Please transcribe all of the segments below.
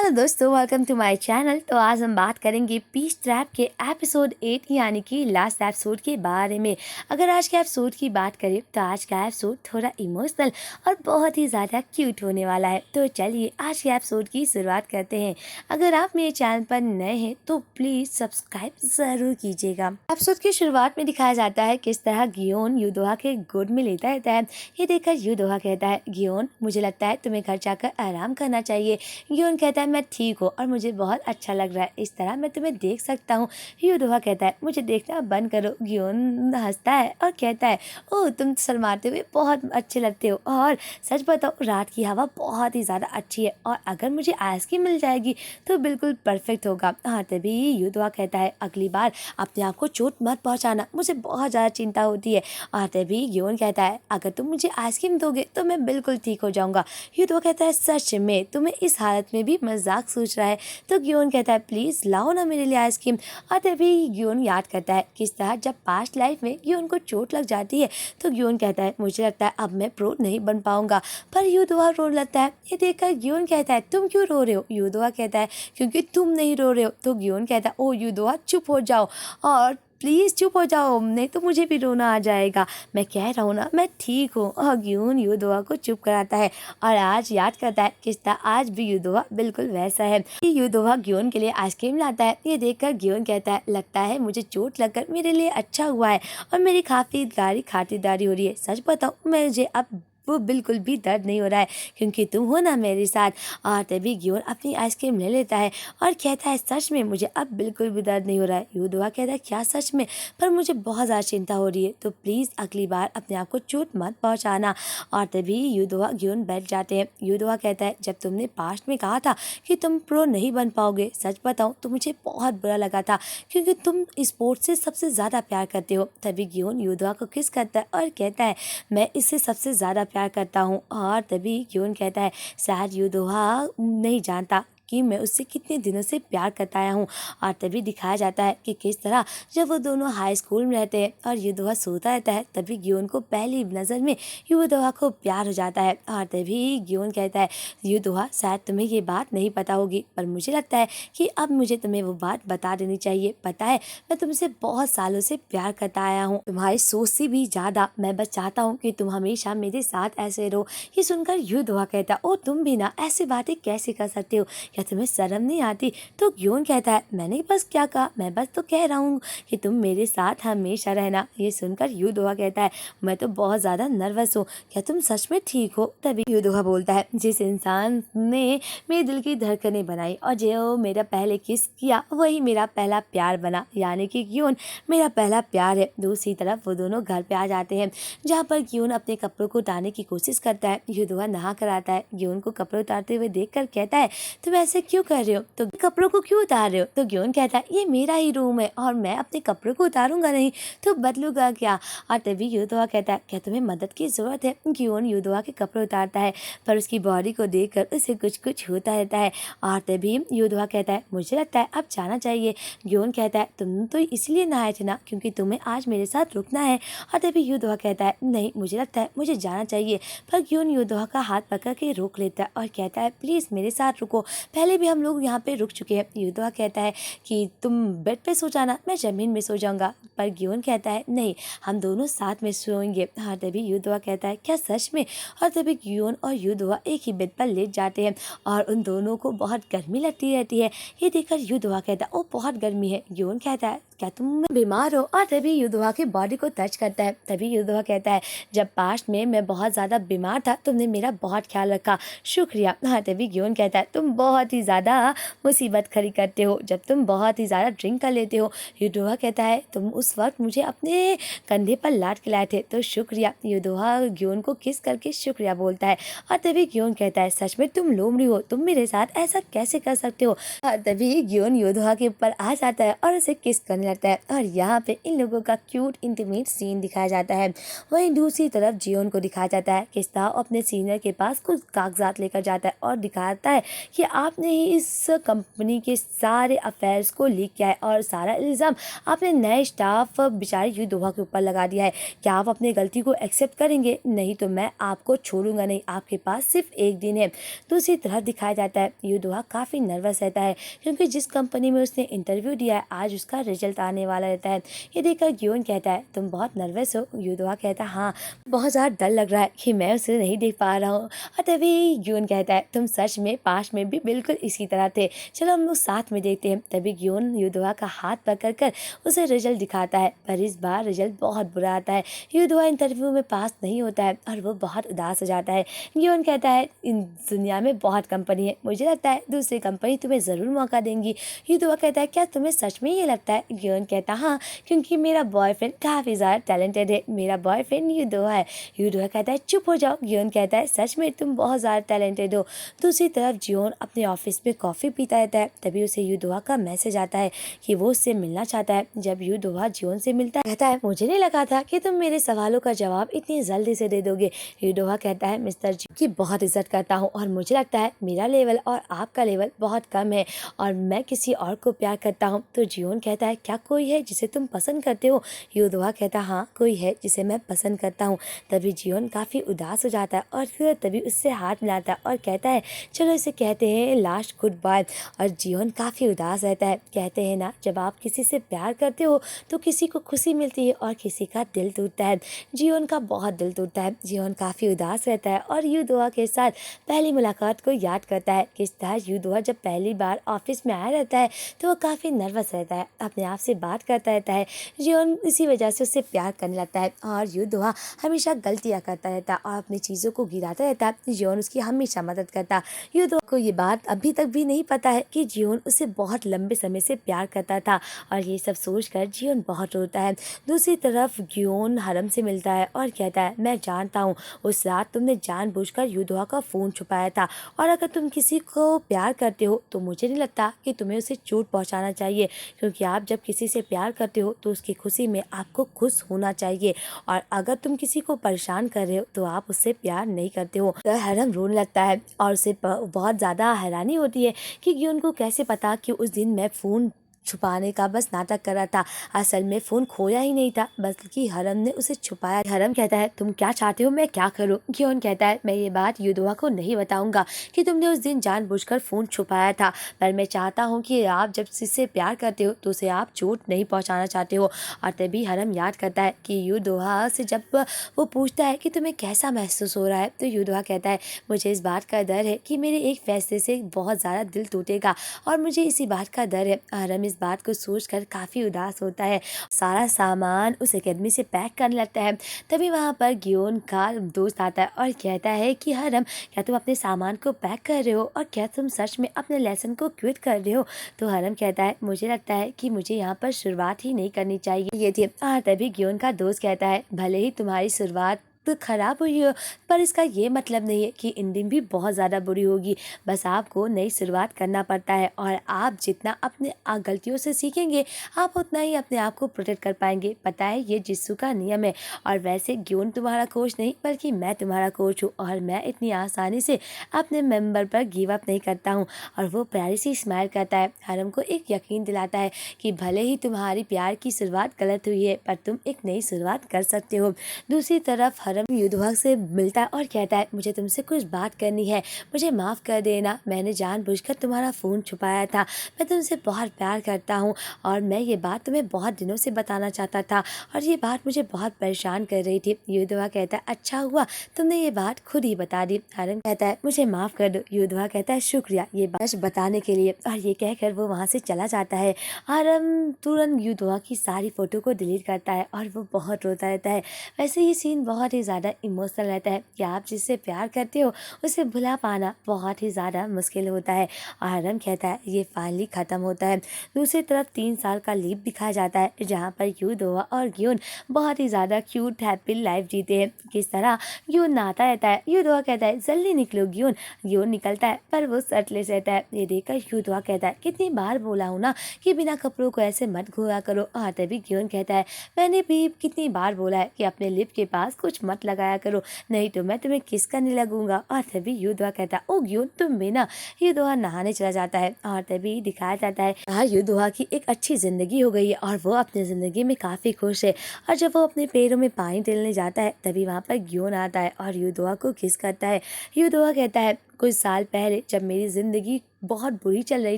Hello दोस्तों, welcome to my channel. तो आज हम बात करेंगे पीच ट्रैप के एपिसोड 8 यानी कि लास्ट एपिसोड के बारे में। अगर आज के एपिसोड की बात करें तो आज का एपिसोड थोड़ा इमोशनल और बहुत ही ज़्यादा क्यूट होने वाला है। तो चलिए आज के एपिसोड की शुरुआत करते हैं। अगर आप मेरे चैनल पर नए हैं तो प्लीज़ सब्सक्राइब ज़रूर कीजिएगा। एपिसोड की शुरुआत में दिखाया जाता है किस तरह गियोन युदोहा के गोद में लेता रहता है। ये देखकर युदोहा कहता है, गियोन मुझे लगता है तुम्हें घर जाकर आराम करना चाहिए। गियोन कहता है, मैं ठीक हूँ और मुझे बहुत अच्छा लग रहा है, इस तरह मैं तुम्हें देख सकता हूँ। युदोहा कहता है, मुझे देखना बंद करो। गियोन हंसता है और कहता है, ओह तुम शर्माते हुए बहुत अच्छे लगते हो, और सच बताओ रात की हवा बहुत ही ज़्यादा अच्छी है और अगर मुझे आइसक्रीम मिल जाएगी तो बिल्कुल परफेक्ट होगा। हाँ, तभी युदोहा कहता है, अगली बार अपने आप को चोट मत पहुँचाना, मुझे बहुत ज़्यादा चिंता होती है। और तभी गियोन कहता है, अगर तुम मुझे आइसक्रीम दोगे तो मैं बिल्कुल ठीक हो जाऊँगा। युदोहा कहता है, सच में तुम्हें इस हालत में भी मजाक सोच रहा है? तो गियोन कहता है, प्लीज़ लाओ ना मेरे लिए आइसक्रीम। और तभी गियोन याद करता है किस तरह जब पास्ट लाइफ में गियोन को चोट लग जाती है तो गियोन कहता है, मुझे लगता है अब मैं प्रो नहीं बन पाऊंगा। पर युदोहा रो लगता है। ये देखकर गियोन कहता है, तुम क्यों रो रहे हो? युदोहा कहता है, क्योंकि तुम नहीं रो रहे हो। तो गियोन कहता है, ओ युदोहा चुप हो जाओ और प्लीज़ चुप हो जाओ, नहीं तो मुझे भी रोना आ जाएगा। मैं कह रहा हूँ ना मैं ठीक हूँ। और गियोन युदोहा को चुप कराता है और आज याद करता है किस तरह आज भी युदोहा बिल्कुल वैसा है। युदोहा गियोन के लिए आइसक्रीम लाता है। ये देखकर गियोन कहता है, लगता है मुझे चोट लगकर मेरे लिए अच्छा हुआ है और मेरी काफ़ी गाढ़ी खातिरदारी हो रही है। सच बताओ मुझे अब वो बिल्कुल भी दर्द नहीं हो रहा है क्योंकि तुम हो ना मेरे साथ। और तभी गियोन अपनी आइसक्रीम ले लेता है और कहता है, सच में मुझे अब बिल्कुल भी दर्द नहीं हो रहा है। युदोहा कहता है, क्या सच में? पर मुझे बहुत ज़्यादा चिंता हो रही है, तो प्लीज़ अगली बार अपने आप को चोट मत पहुँचाना। और तभी युदोहा गियोन बैठ जाते हैं। युदोहा कहता है, जब तुमने पास्ट में कहा था कि तुम प्रो नहीं बन पाओगे, सच बताऊँ तो मुझे बहुत बुरा लगा था क्योंकि तुम स्पोर्ट्स से सबसे ज़्यादा प्यार करते हो। तभी गियोन युदोहा को किस करता है और कहता है, मैं इससे सबसे ज़्यादा प्यार करता हूँ। और तभी गियोन कहता है, शायद युदोहा नहीं जानता कि मैं उससे कितने दिनों से प्यार करता आया हूँ। और तभी दिखाया जाता है कि किस तरह जब वो दोनों हाई स्कूल में रहते हैं और युदोहा सोता रहता है तभी गियोन को पहली नज़र में युदोहा को प्यार हो जाता है। और तभी गियोन कहता है, युदोहा शायद तुम्हें ये बात नहीं पता होगी पर मुझे लगता है कि अब मुझे तुम्हें वो बात बता देनी चाहिए। पता है मैं तुमसे बहुत सालों से प्यार करता आया हूँ, तुम्हारी सोच से भी ज़्यादा। मैं बस चाहता हूँ कि तुम हमेशा मेरे साथ ऐसे रहो। ये सुनकर युदोहा कहता है, ओ तुम भी ना ऐसी बातें कैसे कर सकते हो, क्या तुम्हें शर्म नहीं आती? तो गियोन कहता है, मैंने बस क्या कहा, मैं बस तो कह रहा हूँ कि तुम मेरे साथ हमेशा रहना। ये सुनकर युदोहा कहता है, मैं तो बहुत ज़्यादा नर्वस हूँ, क्या तुम सच में ठीक हो? तभी युदोहा बोलता है, जिस इंसान ने मेरे दिल की धड़कनें बनाई और जो मेरा पहले किस किया वही मेरा पहला प्यार बना, यानी कि गियोन मेरा पहला प्यार है। दूसरी तरफ वो दोनों घर पे आ जाते हैं जहाँ पर गियोन अपने कपड़ों को उतारने की कोशिश करता है। युदोहा नहा कर आता है। गियोन को कपड़े उतारते हुए देखकर कहता है, तुम ऐसे क्यों कर रहे हो? तो कपड़ों को क्यों उतार रहे हो? तो गियोन कहता है, ये मेरा ही रूम है और मैं अपने कपड़ों को उतारूंगा नहीं तो बदलूंगा क्या? और तभी युदोहा कहता है, क्या तुम्हें मदद की जरूरत है? गियोन युदोहा के कपड़े उतारता है पर उसकी बॉडी को देखकर उसे कुछ कुछ होता रहता है। और तभी युदोहा कहता है, मुझे लगता है अब जाना चाहिए। गियोन कहता है, तुम तो इसलिए नहाए थे ना क्योंकि तुम्हें आज मेरे साथ रुकना है। और तभी युदोहा कहता है, नहीं मुझे लगता है मुझे जाना चाहिए। पर गियोन युदोहा का हाथ पकड़ के रोक लेता है और कहता है, प्लीज़ मेरे साथ रुको, पहले भी हम लोग यहाँ पे रुक चुके हैं। युदोहा कहता है कि तुम बेड पे सो जाना, मैं ज़मीन में सो जाऊँगा। पर गियोन कहता है, नहीं हम दोनों साथ में सोएंगे। हाँ, तभी युदोहा कहता है, क्या सच में? और तभी गियोन और युदोहा एक ही बेड पर लेट जाते हैं और उन दोनों को बहुत गर्मी लगती रहती है। ये देखकर युदोहा कहता है, ओ बहुत गर्मी है। गियोन कहता है, क्या तुम बीमार हो? और तभी युदोहा की बॉडी को टच करता है। तभी युदोहा कहता है, जब पास्ट में मैं बहुत ज़्यादा बीमार था तुमने मेरा बहुत ख्याल रखा, शुक्रिया। हाँ, तभी गियोन कहता है, तुम बहुत ही ज़्यादा मुसीबत खड़ी करते हो जब तुम बहुत ही ज़्यादा ड्रिंक कर लेते हो। युदोहा कहता है, तुम उस वक्त मुझे अपने कंधे पर लाट के लाए थे तो शुक्रिया। युदोहा गियोन को किस करके शुक्रिया बोलता है। और तभी गियोन कहता है, सच में तुम लोमड़ी हो, तुम मेरे साथ ऐसा कैसे कर सकते हो? और तभी गियोन युदोहा के ऊपर आ जाता है और उसे किस करने करने लगता है और यहाँ पे इन लोगों का क्यूट इंटीमेट सीन दिखाया जाता है। वहीं दूसरी तरफ जियोन को दिखाया जाता है कि स्टाव अपने सीनियर के पास कुछ कागजात लेकर जाता है और दिखाता है कि आपने ही इस कंपनी के सारे अफेयर्स को लीक किया है और सारा इल्ज़ाम आपने नए स्टाफ बेचारे युद्धोहा के ऊपर लगा दिया है। क्या आप अपनी गलती को एक्सेप्ट करेंगे? नहीं तो मैं आपको छोड़ूंगा नहीं, आपके पास सिर्फ एक दिन है। दूसरी तरफ दिखाया जाता है युद्धोहा काफ़ी नर्वस रहता है क्योंकि जिस कंपनी में उसने इंटरव्यू दिया है आज उसका रिजल्ट आने वाला रहता है। ये देखकर गियोन कहता है तुम बहुत नर्वस हो? युद्धोहा कहता है हाँ, बहुत ज़्यादा डर लग रहा है कि मैं उसे नहीं देख पा रहा हूँ। और तभी गियोन कहता है तुम सच में पास्ट में भी बिल्कुल इसी तरह थे, चलो हम लोग साथ में देखते हैं। तभी गियोन युद्धोहा का हाथ पकड़ कर उसे रिजल्ट दिखाता है, पर इस बार रिजल्ट बहुत बुरा आता है। युद्धोहा इंटरव्यू में पास नहीं होता है और वो बहुत उदास हो जाता है। गियोन कहता है इन दुनिया में बहुत कंपनी है, मुझे लगता है दूसरी कंपनी तुम्हें ज़रूर मौका देंगी। युद्धोहा कहता है क्या तुम्हें सच में ये लगता है? गियोन कहता हाँ, क्योंकि मेरा बॉयफ्रेंड काफ़ी ज़्यादा टैलेंटेड है, मेरा बॉयफ्रेंड युद्धोहा है। युद्धोहा कहता है चुप हो जाओ। गियोन कहता है सच में तुम बहुत ज़्यादा टैलेंटेड हो। दूसरी तरफ जियोन अपने ऑफिस में कॉफ़ी पीता रहता है, तभी उसे युद्धोहा का मैसेज आता है कि वो उससे मिलना चाहता है। जब युद्धोहा जियोन से मिलता है कहता है मुझे नहीं लगा था कि तुम मेरे सवालों का जवाब इतनी जल्दी से दे दोगे। युद्धोहा कहता है मिस्टर जी की बहुत इज्जत करता हूँ और मुझे लगता है मेरा लेवल और आपका लेवल बहुत कम है और मैं किसी और को प्यार करता हूँ। तो जियोन कहता है क्या कोई है जिसे तुम पसंद करते हो? युद्धोहा कहता है हाँ, कोई है जिसे मैं पसंद करता हूँ। तभी जियोन काफ़ी उदास हो जाता है और फिर तभी उससे हाथ मिलाता है और कहता है चलो इसे कहते हैं लास्ट गुड बाय। और जियोन काफ़ी उदास रहता है। कहते हैं ना जब आप किसी से प्यार करते हो तो किसी को खुशी मिलती है और किसी का दिल टूटता है। जियोन का बहुत दिल टूटता है। जियोन काफ़ी उदास रहता है और युद्धोहा के साथ पहली मुलाकात को याद करता है। किस तरह युद्धोहा जब पहली बार ऑफिस में आया रहता है तो वो काफ़ी नर्वस रहता है, अपने आप से बात करता रहता है। जियोन इसी वजह से उससे प्यार करने लगता है और युद्धोहा हमेशा गलतियाँ करता रहता है और अपनी चीज़ों को गिराता रहता है। जियोन उसकी हमेशा मदद करता। युद्धोहा को ये बात अभी तक भी नहीं पता है कि जियोन उसे बहुत लंबे समय से प्यार करता था और ये सब सोचकर जियोन बहुत रोता है। दूसरी तरफ गियोन हरम से मिलता है और कहता है मैं जानता हूँ उस रात तुमने जानबूझकर युद्धोहा का फ़ोन छुपाया था और अगर तुम किसी को प्यार करते हो तो मुझे नहीं लगता कि तुम्हें उसे चोट पहुँचाना चाहिए, क्योंकि आप जब किसी से प्यार करते हो तो उसकी खुशी में आपको खुश होना चाहिए और अगर तुम किसी को परेशान कर रहे हो तो आप उससे प्यार नहीं करते हो। तो हरम रोने लगता है और उसे बहुत ज़्यादा हैरानी होती है कि गियोन को कैसे पता कि उस दिन मैं फ़ोन छुपाने का बस नाटक कर रहा था, असल में फ़ोन खोया ही नहीं था बल्कि हरम ने उसे छुपाया। हरम कहता है तुम क्या चाहते हो मैं क्या करूं? गियोन कहता है मैं ये बात युद्धोहा को नहीं बताऊंगा कि तुमने उस दिन जानबूझकर फ़ोन छुपाया था, पर मैं चाहता हूं कि आप जब जिससे प्यार करते हो तो उसे आप चोट नहीं पहुंचाना चाहते हो। और तभी हरम याद करता है कि युद्धोहा से जब वो पूछता है कि तुम्हें कैसा महसूस हो रहा है तो युद्धोहा कहता है मुझे इस बात का डर है कि मेरे एक फैसले से बहुत ज़्यादा दिल टूटेगा और मुझे इसी बात का डर है। हरम बात को सोचकर काफ़ी उदास होता है, सारा सामान उस एकेडमी से पैक करने लगता है। तभी वहाँ पर गियोन का दोस्त आता है और कहता है कि हरम क्या तुम अपने सामान को पैक कर रहे हो और क्या तुम सच में अपने लेसन को क्विट कर रहे हो? तो हरम कहता है मुझे लगता है कि मुझे यहाँ पर शुरुआत ही नहीं करनी चाहिए ये थी। तभी गियोन का दोस्त कहता है भले ही तुम्हारी शुरुआत तो खराब हुई हो पर इसका ये मतलब नहीं है कि एंडिंग भी बहुत ज़्यादा बुरी होगी, बस आपको नई शुरुआत करना पड़ता है और आप जितना अपने गलतियों से सीखेंगे आप उतना ही अपने आप को प्रोटेक्ट कर पाएंगे। पता है ये जिस्सू का नियम है और वैसे गियोन तुम्हारा कोच नहीं बल्कि मैं तुम्हारा कोच हूँ और मैं इतनी आसानी से अपने मेंबर पर गिव अप नहीं करता हूँ। और वो प्यारी सी स्माइल करता है, हरम को एक यकीन दिलाता है कि भले ही तुम्हारी प्यार की शुरुआत गलत हुई है पर तुम एक नई शुरुआत कर सकते हो। दूसरी तरफ हरम युद्धोहा से मिलता है और कहता है मुझे तुमसे कुछ बात करनी है, मुझे माफ़ कर देना, मैंने जानबूझकर तुम्हारा फ़ोन छुपाया था, मैं तुमसे बहुत प्यार करता हूँ और मैं ये बात तुम्हें बहुत दिनों से बताना चाहता था और ये बात मुझे बहुत परेशान कर रही थी। युद्धोहा कहता है अच्छा हुआ तुमने ये बात खुद ही बता दी। हरम कहता है मुझे माफ़ कर दो। युद्धोहा कहता है शुक्रिया ये बात बताने के लिए और ये कहकर वो वहाँ से चला जाता है। हरम तुरंत युद्धोहा की सारी फ़ोटो को डिलीट करता है और वो बहुत रोता रहता है। वैसे ये सीन बहुत ही ज़्यादा इमोशनल रहता है कि आप जिससे प्यार करते हो उसे भुला पाना बहुत ही ज़्यादा मुश्किल होता है। और हरम कहता है ये फाइनली ख़त्म होता है। दूसरी तरफ 3 साल का लीप दिखाया जाता है जहाँ पर यूदोआ और ग्योन बहुत ही ज़्यादा क्यूट हैप्पी लाइफ जीते हैं। किस तरह ग्योन नहाता रहता है, यूदोआ कहता है जल्दी निकलो ग्योन। ग्योन निकलता है पर वो शर्टलेस रहता है। ये देखकर यूदोआ कहता है कितनी बार बोला हूँ ना कि बिना कपड़ों को ऐसे मत घोया करो। और तभी ग्योन कहता है मैंने भी कितनी बार बोला है कि अपने लिप के पास कुछ मत लगाया करो, नहीं तो मैं तुम्हें किस करने लगूंगा। और तभी यूदोआ कहता है ओ ग्योन तुम भी ना। यूदोआ नहाने चला जाता है और तभी दिखाया जाता है यहाँ यूदोआ की एक अच्छी जिंदगी हो गई है और वो अपनी जिंदगी में काफी खुश है। और जब वो अपने पैरों में पानी डालने जाता है तभी वहाँ पर ग्योन आता है और यूदोआ को किस करता है। यूदोआ कहता है कुछ साल पहले जब मेरी ज़िंदगी बहुत बुरी चल रही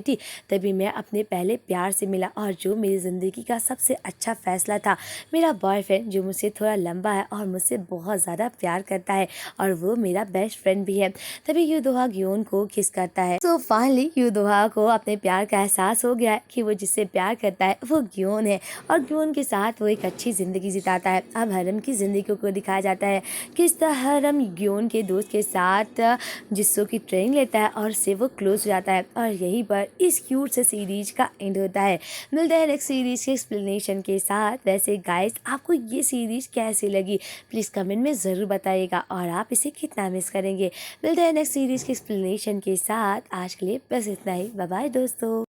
थी तभी मैं अपने पहले प्यार से मिला और जो मेरी ज़िंदगी का सबसे अच्छा फैसला था, मेरा बॉयफ्रेंड जो मुझसे थोड़ा लंबा है और मुझसे बहुत ज़्यादा प्यार करता है और वो मेरा बेस्ट फ्रेंड भी है। तभी यूदोआ ग्योन को किस करता है। तो फाइनली यूदोआ को अपने प्यार का एहसास हो गया है कि वो जिससे प्यार करता है वो ग्योन है और ग्योन के साथ वो एक अच्छी ज़िंदगी जिताता है। अब हरम की ज़िंदगी को दिखाया जाता है किस तरह हरम ग्योन के दोस्त के साथ जिस्सो की ट्रेनिंग लेता है और से वो क्लोज हो जाता है। और यहीं पर इस क्यूट से सीरीज का एंड होता है। मिलते हैं नेक्स्ट सीरीज के एक्सप्लेनेशन के साथ। वैसे गाइस आपको ये सीरीज कैसी लगी प्लीज़ कमेंट में ज़रूर बताइएगा और आप इसे कितना मिस करेंगे। मिलते हैं नेक्स्ट सीरीज के एक्सप्लेनेशन के साथ। आज के लिए बस इतना ही। बाय बाय दोस्तों।